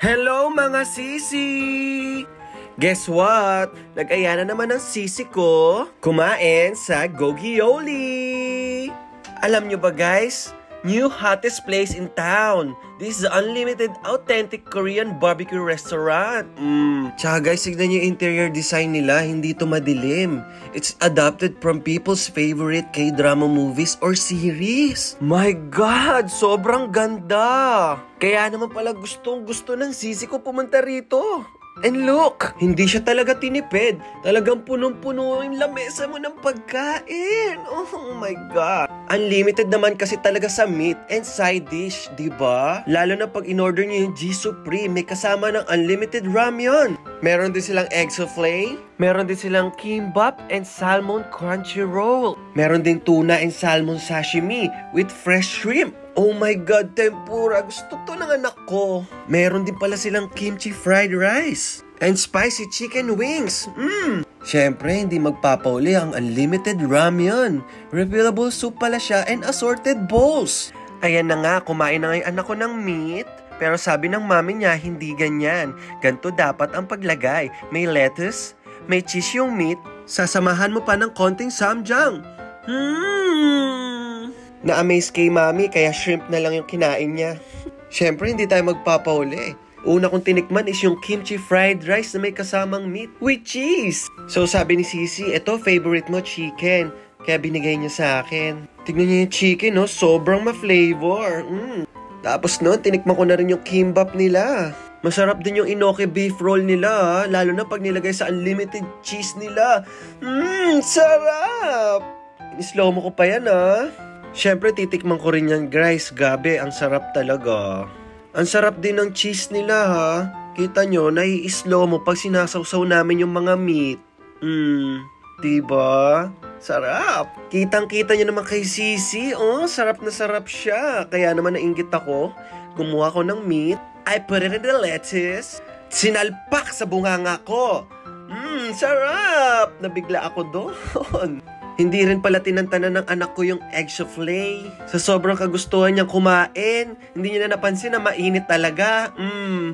Hello mga sisi! Guess what? Nag-aya na naman ang sisi ko kumain sa Gogioli! Alam nyo ba guys? New hottest place in town. This is the unlimited authentic Korean barbecue restaurant. Tsaka guys, tignan nyo yung interior design nila. Hindi to madilim. It's adapted from people's favorite K-drama movies or series. My God! Sobrang ganda! Kaya naman pala gustong-gusto ng sisi ko pumunta rito. And look, hindi siya talaga tinipid. Talagang punong-puno yung lamesa mo ng pagkain. Oh my God. Unlimited naman kasi talaga sa meat and side dish, diba? Lalo na pag in-order nyo yung G Supreme, may kasama ng unlimited ramyun. Meron din silang egg souffle. Meron din silang kimbap and salmon crunchy roll. Meron din tuna and salmon sashimi with fresh shrimp. Oh my God, tempura. Gusto to ng anak ko. Meron din pala silang kimchi fried rice. And spicy chicken wings. Siyempre, hindi magpapauli ang unlimited ramyun. Refillable soup pala siya and assorted bowls. Ayan na nga, kumain na nga yung anak ko ng meat. Pero sabi ng mami niya, hindi ganyan. Ganto dapat ang paglagay. May lettuce, may cheese yung meat. Sasamahan mo pa ng konting samjang. Na-amaze kay mami, kaya shrimp na lang yung kinain niya. Siyempre, hindi tayo magpapauli. Una kong tinikman is yung kimchi fried rice na may kasamang meat with cheese. So sabi ni Sisi, eto favorite mo chicken. Kaya binigay niya sa akin. Tignan niyo yung chicken, no? Sobrang ma-flavor. Tapos no, tinikman ko na rin yung kimbap nila. Masarap din yung inoki beef roll nila, lalo na pag nilagay sa unlimited cheese nila. Sarap! In-slow mo ko pa yan, ha? Siyempre, titikman ko rin yan, guys. Gabi, ang sarap talaga. Ang sarap din ng cheese nila, ha? Kita nyo, nai-slow mo pag sinasawsaw namin yung mga meat. Diba? Sarap! Kitang-kita nyo naman kay Sisi. Oh, sarap na sarap siya. Kaya naman nainggit ako. Gumawa ko ng meat. I put it in the lettuce. Sinalpak sa bunganga ko. Sarap! Nabigla ako doon. Hindi rin pala tinantanan ng anak ko yung egg souffle. Sa sobrang kagustuhan niyang kumain, hindi niya na napansin na mainit talaga.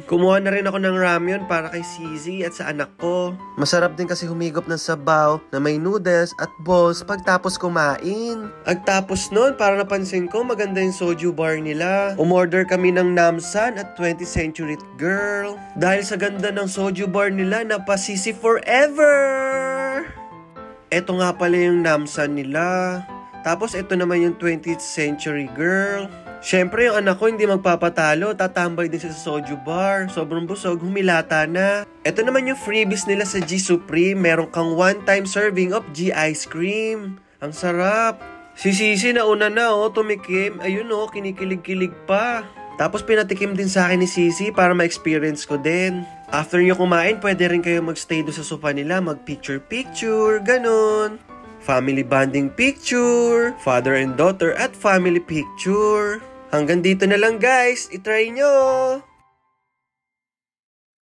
Kumuha na rin ako ng ramyun para kay Sisi at sa anak ko. Masarap din kasi humigop ng sabaw na may noodles at balls pagtapos kumain. Pagtapos nun, para napansin ko, maganda yung soju bar nila. Umorder kami ng namsan at 20th Century Girl. Dahil sa ganda ng soju bar nila, napasisi forever! Ito nga pala yung namsan nila. Tapos ito naman yung 20th Century Girl. Siyempre yung anak ko hindi magpapatalo. Tatambay din siya sa soju bar. Sobrang busog, humilata na. Ito naman yung freebies nila sa G Supreme. Meron kang one-time serving of G ice cream. Ang sarap. Si Sisi nauna na tumikim. Ayun kinikilig-kilig pa. Tapos pinatikim din sa akin ni Sisi para ma-experience ko din. After nyo kumain, pwede rin kayo magstay doon sa sofa nila, mag-picture-picture, ganun. Family bonding picture, father and daughter at family picture. Hanggang dito na lang guys, itry nyo!